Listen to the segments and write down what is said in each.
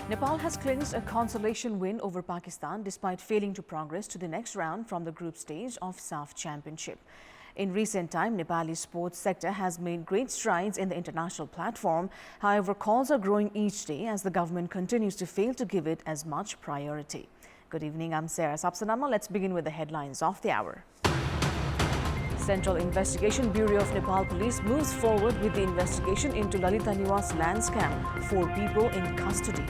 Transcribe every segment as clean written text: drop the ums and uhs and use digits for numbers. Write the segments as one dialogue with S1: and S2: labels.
S1: Nepal has clinched a consolation win over Pakistan despite failing to progress to the next round from the group stage of SAF Championship. In recent time, Nepali sports sector has made great strides in the international platform. However, calls are growing each day as the government continues to fail to give it as much priority. Good evening, I'm Sarah Sapsanama. Let's begin with the headlines of the hour. Central Investigation Bureau of Nepal Police moves forward with the investigation into Lalita Niwas land scam. 4 people in custody.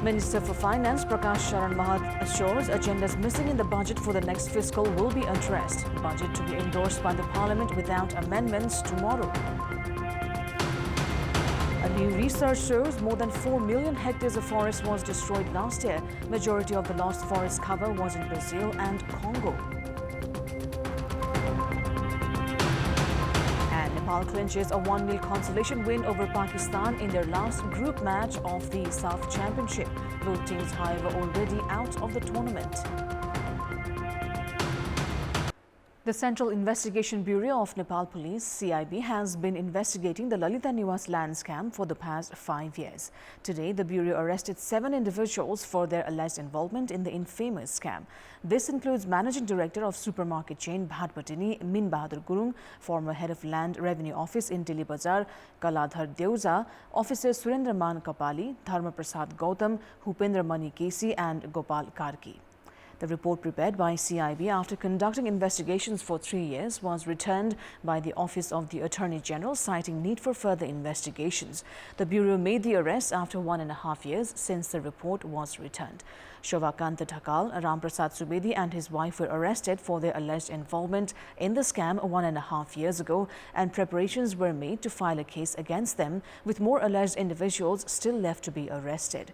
S1: Minister for Finance Prakash Sharan Mahat assures agendas missing in the budget for the next fiscal will be addressed. Budget to be endorsed by the Parliament without amendments tomorrow. A new research shows more than 4 million hectares of forest was destroyed last year. Majority of the lost forest cover was in Brazil and Congo. And Nepal clinches a 1-0 consolation win over Pakistan in their last group match of the SAF Championship. Both teams, however, already out of the tournament. The Central Investigation Bureau of Nepal Police, CIB, has been investigating the Lalita Niwas land scam for the past 5 years. Today, the Bureau arrested 7 individuals for their alleged involvement in the infamous scam. This includes Managing Director of supermarket chain Bhatpatini, Min Bahadur Gurung, former head of Land Revenue Office in Dili Bazar, Kaladhar Deuza, Officer Surendra Man Kapali, Dharma Prasad Gautam, Hupendra Mani Kesi and Gopal Karki. The report prepared by CIB after conducting investigations for 3 years was returned by the Office of the Attorney General, citing need for further investigations. The Bureau made the arrest after 1.5 years since the report was returned. Shobhakanta Thakal, Ramprasad Subedi and his wife were arrested for their alleged involvement in the scam 1.5 years ago, and preparations were made to file a case against them, with more alleged individuals still left to be arrested.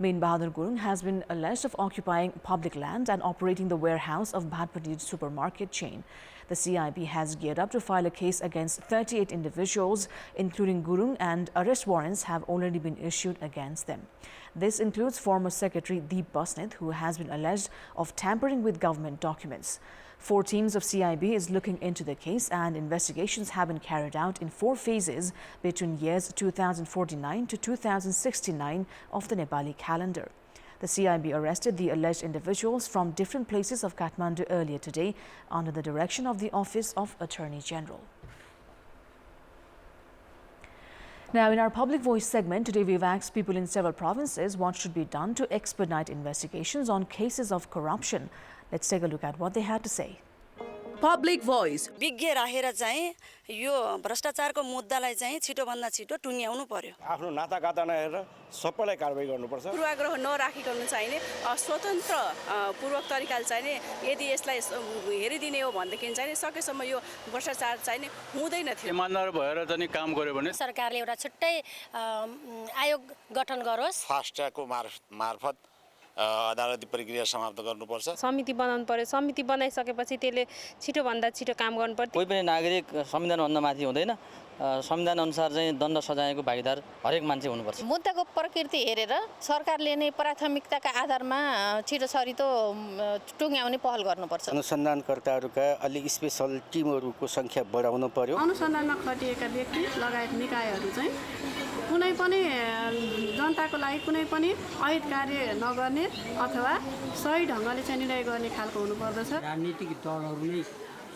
S1: Min Bahadur Gurung has been alleged of occupying public land and operating the warehouse of Bhatpatini's supermarket chain. The CIB has geared up to file a case against 38 individuals, including Gurung, and arrest warrants have already been issued against them. This includes former Secretary Deep Basneth, who has been alleged of tampering with government documents. 4 teams of CIB is looking into the case, and investigations have been carried out in 4 phases between years 2049 to 2069 of the Nepali calendar. The CIB arrested the alleged individuals from different places of Kathmandu earlier today under the direction of the Office of Attorney General. Now, in our Public Voice segment, today we've asked people in several provinces what should be done to expedite investigations on cases of corruption. Let's take a look at what they had to say.
S2: Public Voice.
S3: विज्ञ राखेर चाहिँ यो भ्रष्टाचारको मुद्दालाई चाहिँ छिटोभन्दा छिटो टुङ्ग्याउनु पर्यो।
S4: आफ्नो नातागाता नहेरेर सबैलाई कारबाही गर्नुपर्छ।
S5: पूर्वाग्रह नराखिकन चाहिने स्वतन्त्र पूर्वक तरिकाले चाहिने यदि यसलाई हेरिदिने हो भनेदेखि चाहिँ सकेसम्म यो भ्रष्टाचार चाहिने हुँदैन थियो।
S6: इमानदार भएर चाहिँ काम गर्यो भने
S7: सरकारले एउटा छुट्टै आयोग गठन गरोस्।
S8: फास्ट ट्र्याकको मार्फत अदालती प्रक्रिया समाप्त गर्नुपर्छ।
S9: समिति बनाउनु पर्यो। समिति बनाइसकेपछि त्यसले छिटो भन्दा छिटो काम गर्नुपर्छ।
S10: कोही पनि नागरिक संविधान भन्दा माथि हुँदैन। संविधान अनुसार चाहिँ दण्ड सजायको भागीदार हरेक मान्छे हुनुपर्छ।
S7: मुद्दाको प्रकृति हेरेर सरकारले नै प्राथमिकताका आधारमा छिटो छरितो टुङ्ग्याउने पहल गर्नुपर्छ।
S11: अनुसन्धानकर्ताहरूका अलि स्पेशल टिमहरूको संख्या बढाउन पर्यो।
S5: अनुसन्धानमा खटिएका व्यक्ति लगायत निकायहरू चाहिँ कुनै पनि जनताको लागि कुनै पनि अहित कार्य नगर्ने अथवा सही ढङ्गले चाहिँ निर्णय गर्ने खालको हुनुपर्दछ।
S12: राजनीतिक दलहरू नै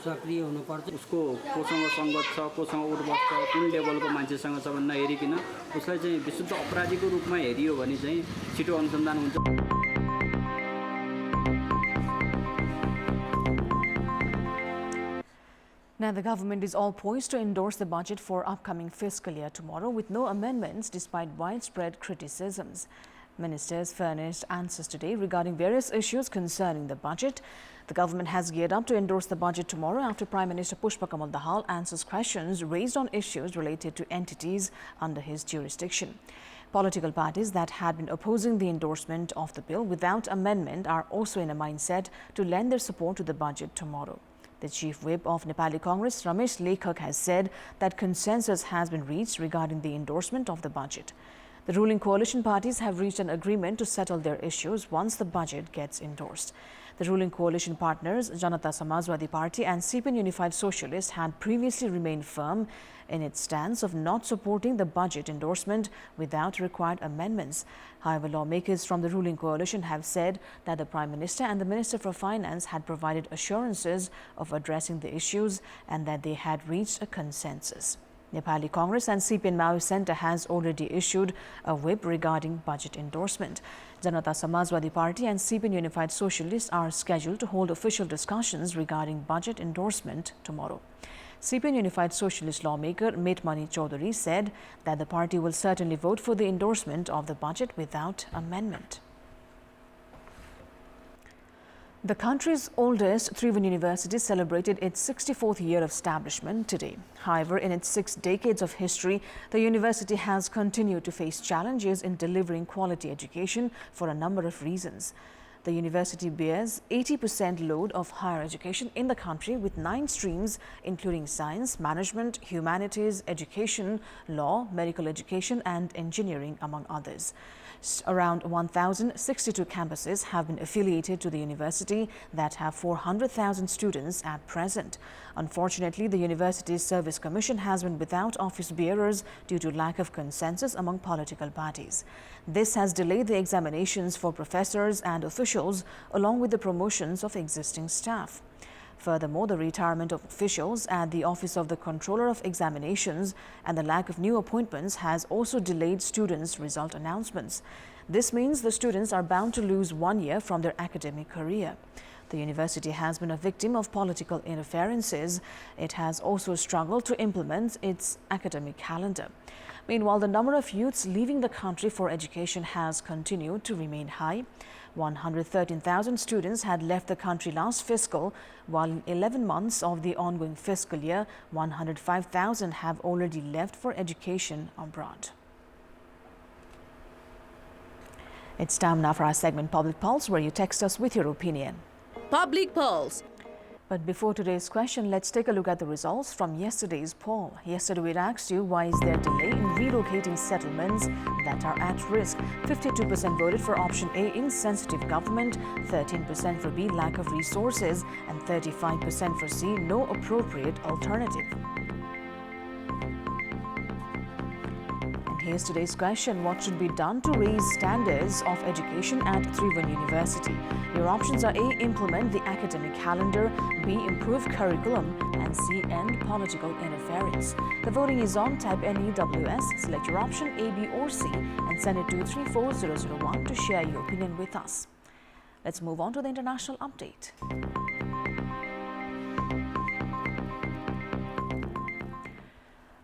S12: सक्रिय हुनुपर्छ। उसको कोसँग सङ्गत छ, कोसँग उठबस छ, कुन लेभलको मान्छेसँग छ भन्ने नहेरिकन उसलाई चाहिँ विशुद्ध अपराधीको रूपमा हेरियो भने चाहिँ छिटो अनुसन्धान हुन्छ।
S1: Now, the government is all poised to endorse the budget for upcoming fiscal year tomorrow with no amendments despite widespread criticisms. Ministers furnished answers today regarding various issues concerning the budget. The government has geared up to endorse the budget tomorrow after Prime Minister Pushpa Kamal Dahal answers questions raised on issues related to entities under his jurisdiction. Political parties that had been opposing the endorsement of the bill without amendment are also in a mindset to lend their support to the budget tomorrow. The chief whip of Nepali Congress, Ramesh Lekhak, has said that consensus has been reached regarding the endorsement of the budget. The ruling coalition parties have reached an agreement to settle their issues once the budget gets endorsed. The ruling coalition partners, Janata Samajwadi Party and CPN Unified Socialist, had previously remained firm in its stance of not supporting the budget endorsement without required amendments. However, lawmakers from the ruling coalition have said that the Prime Minister and the Minister for Finance had provided assurances of addressing the issues and that they had reached a consensus. Nepali Congress and CPN Maoist Centre has already issued a whip regarding budget endorsement. Janata Samajwadi Party and CPN Unified Socialists are scheduled to hold official discussions regarding budget endorsement tomorrow. CPN Unified Socialist lawmaker Metmani Chaudhary said that the party will certainly vote for the endorsement of the budget without amendment. The country's oldest Tribhuvan University celebrated its 64th year of establishment today. However, in its 6 decades of history, the university has continued to face challenges in delivering quality education for a number of reasons. The university bears 80% load of higher education in the country with 9 streams including science, management, humanities, education, law, medical education and engineering among others. Around 1,062 campuses have been affiliated to the university that have 400,000 students at present. Unfortunately, the University's Service Commission has been without office bearers due to lack of consensus among political parties. This has delayed the examinations for professors and officials along with the promotions of existing staff. Furthermore, the retirement of officials at the Office of the Controller of Examinations and the lack of new appointments has also delayed students' result announcements. This means the students are bound to lose 1 year from their academic career. The university has been a victim of political interferences. It has also struggled to implement its academic calendar. Meanwhile, the number of youths leaving the country for education has continued to remain high. 113,000 students had left the country last fiscal, while in 11 months of the ongoing fiscal year, 105,000 have already left for education abroad. It's time now for our segment Public Pulse, where you text us with your opinion.
S2: Public Pulse.
S1: But before today's question, let's take a look at the results from yesterday's poll. Yesterday, we asked you, why is there delay in relocating settlements that are at risk? 52% voted for option A, insensitive government, 13% for B, lack of resources, and 35% for C, no appropriate alternative. Here's today's question. What should be done to raise standards of education at Tribhuvan University? Your options are A, implement the academic calendar, B, improve curriculum, and C, end political interference. The voting is on. Type NEWS, select your option A, B, or C, and send it to 34001 to share your opinion with us. Let's move on to the international update.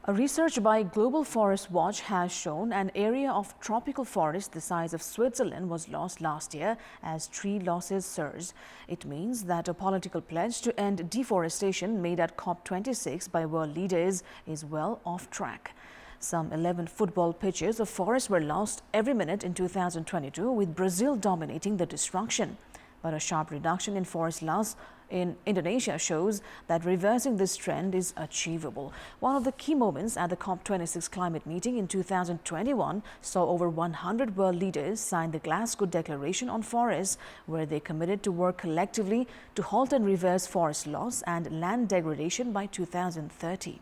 S1: A research by Global Forest Watch has shown an area of tropical forest the size of Switzerland was lost last year as tree losses surged. It means that a political pledge to end deforestation made at COP26 by world leaders is well off track. Some 11 football pitches of forest were lost every minute in 2022, with Brazil dominating the destruction. But a sharp reduction in forest loss in Indonesia shows that reversing this trend is achievable. One of the key moments at the COP26 climate meeting in 2021 saw over 100 world leaders sign the Glasgow Declaration on Forests, where they committed to work collectively to halt and reverse forest loss and land degradation by 2030.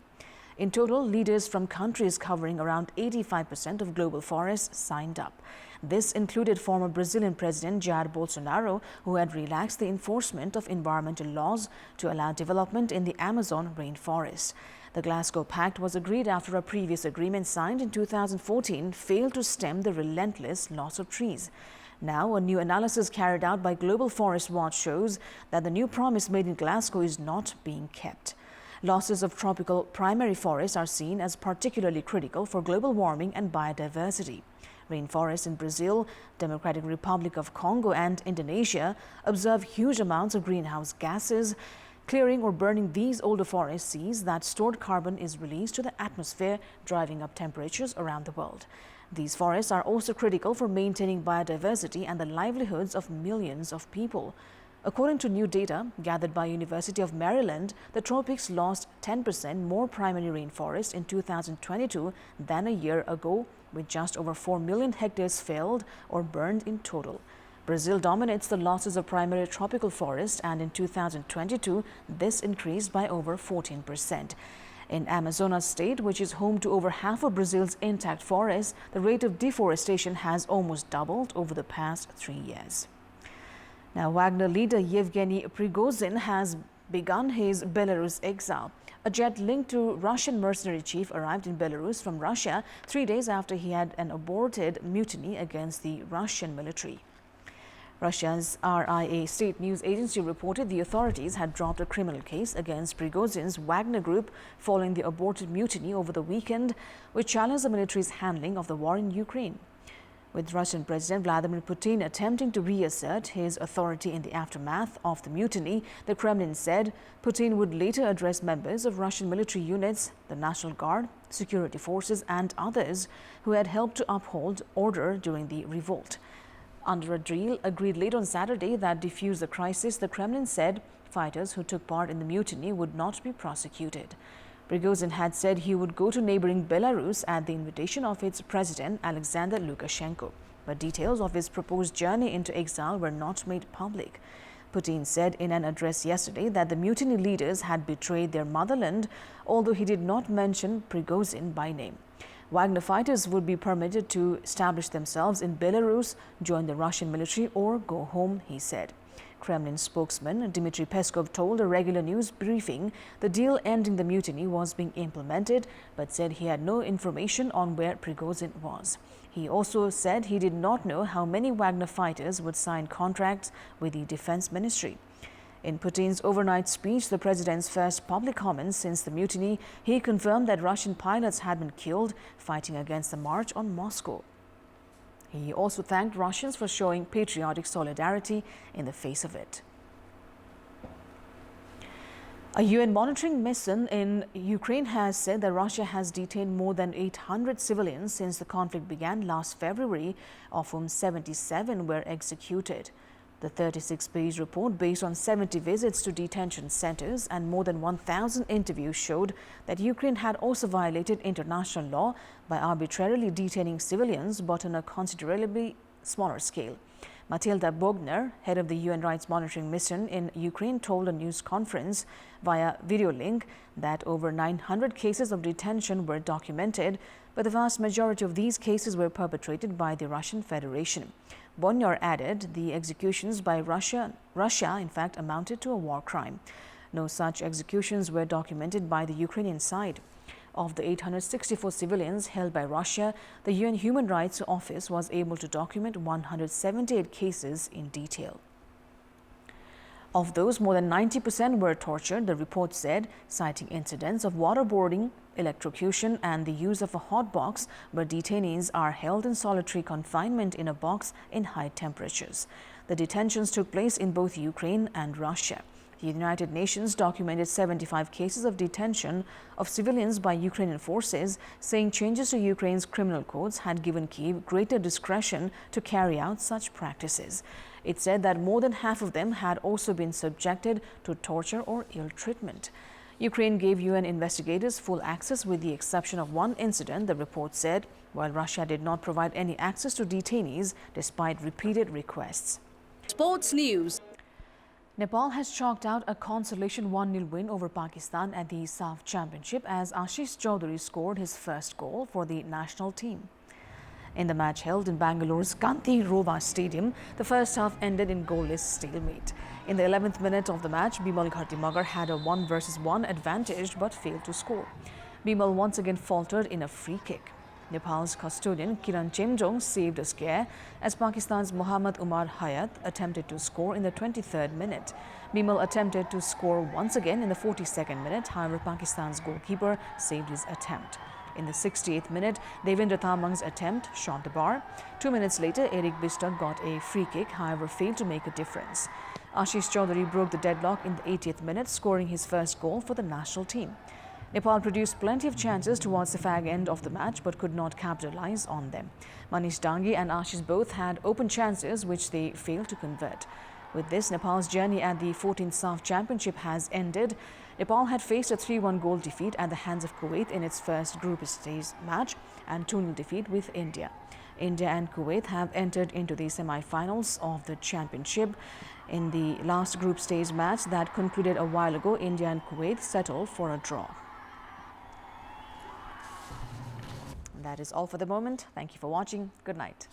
S1: In total, leaders from countries covering around 85% of global forests signed up. This included former Brazilian President Jair Bolsonaro, who had relaxed the enforcement of environmental laws to allow development in the Amazon rainforest. The Glasgow Pact was agreed after a previous agreement signed in 2014 failed to stem the relentless loss of trees. Now, a new analysis carried out by Global Forest Watch shows that the new promise made in Glasgow is not being kept. Losses of tropical primary forests are seen as particularly critical for global warming and biodiversity. Rainforests in Brazil, Democratic Republic of Congo and Indonesia observe huge amounts of greenhouse gases. Clearing or burning these older forests sees that stored carbon is released to the atmosphere, driving up temperatures around the world. These forests are also critical for maintaining biodiversity and the livelihoods of millions of people. According to new data gathered by University of Maryland, the tropics lost 10% more primary rainforest in 2022 than a year ago, with just over 4 million hectares felled or burned in total. Brazil dominates the losses of primary tropical forest, and in 2022, this increased by over 14%. In Amazonas state, which is home to over half of Brazil's intact forests, the rate of deforestation has almost doubled over the past 3 years. Now, Wagner leader Yevgeny Prigozhin has begun his Belarus exile. A jet linked to Russian mercenary chief arrived in Belarus from Russia 3 days after he had an aborted mutiny against the Russian military. Russia's RIA state news agency reported the authorities had dropped a criminal case against Prigozhin's Wagner group following the aborted mutiny over the weekend, which challenged the military's handling of the war in Ukraine. With Russian President Vladimir Putin attempting to reassert his authority in the aftermath of the mutiny, the Kremlin said Putin would later address members of Russian military units, the National Guard, security forces and others who had helped to uphold order during the revolt. Under a deal agreed late on Saturday that defused the crisis, the Kremlin said fighters who took part in the mutiny would not be prosecuted. Prigozhin had said he would go to neighboring Belarus at the invitation of its president, Alexander Lukashenko. But details of his proposed journey into exile were not made public. Putin said in an address yesterday that the mutiny leaders had betrayed their motherland, although he did not mention Prigozhin by name. Wagner fighters would be permitted to establish themselves in Belarus, join the Russian military, or go home, he said. Kremlin spokesman Dmitry Peskov told a regular news briefing the deal ending the mutiny was being implemented, but said he had no information on where Prigozhin was. He also said he did not know how many Wagner fighters would sign contracts with the defense ministry. In Putin's overnight speech, the president's first public comments since the mutiny, he confirmed that Russian pilots had been killed fighting against the march on Moscow. He also thanked Russians for showing patriotic solidarity in the face of it. A UN monitoring mission in Ukraine has said that Russia has detained more than 800 civilians since the conflict began last February, of whom 77 were executed. The 36-page report, based on 70 visits to detention centers and more than 1,000 interviews, showed that Ukraine had also violated international law by arbitrarily detaining civilians, but on a considerably smaller scale. Matilda Bogner, head of the UN Rights Monitoring Mission in Ukraine, told a news conference via video link that over 900 cases of detention were documented, but the vast majority of these cases were perpetrated by the Russian Federation. Bogner added the executions by Russia in fact amounted to a war crime. No such executions were documented by the Ukrainian side. Of the 864 civilians held by Russia, the UN Human Rights Office was able to document 178 cases in detail. Of those, more than 90% were tortured, the report said, citing incidents of waterboarding, electrocution and the use of a hot box where detainees are held in solitary confinement in a box in high temperatures. The detentions took place in both Ukraine and Russia. The United Nations documented 75 cases of detention of civilians by Ukrainian forces, saying changes to Ukraine's criminal codes had given Kyiv greater discretion to carry out such practices. It said that more than half of them had also been subjected to torture or ill treatment. Ukraine gave UN investigators full access with the exception of one incident, the report said, while Russia did not provide any access to detainees despite repeated requests.
S2: Sports news.
S1: Nepal has chalked out a consolation 1-0 win over Pakistan at the SAF Championship as Ashish Chaudhary scored his first goal for the national team. In the match held in Bangalore's Kantipur Stadium, the first half ended in goalless stalemate. In the 11th minute of the match, Bimal Ghartimagar had a 1 versus 1 advantage but failed to score. Bimal once again faltered in a free kick. Nepal's custodian Kiran Chemjong saved a scare as Pakistan's Mohammad Umar Hayat attempted to score in the 23rd minute. Bimal attempted to score once again in the 42nd minute, however Pakistan's goalkeeper saved his attempt. In the 68th minute, Devendra Tamang's attempt shot the bar. 2 minutes later, Eric Bistak got a free kick, however failed to make a difference. Ashish Chaudhary broke the deadlock in the 80th minute, scoring his first goal for the national team. Nepal produced plenty of chances towards the fag end of the match but could not capitalize on them. Manish Dangi and Ashish both had open chances which they failed to convert. With this, Nepal's journey at the 14th SAF Championship has ended. Nepal had faced a 3-1 goal defeat at the hands of Kuwait in its first group stage match and 2-0 defeat with India. India and Kuwait have entered into the semi-finals of the championship. In the last group stage match that concluded a while ago, India and Kuwait settled for a draw. That is all for the moment. Thank you for watching. Good night.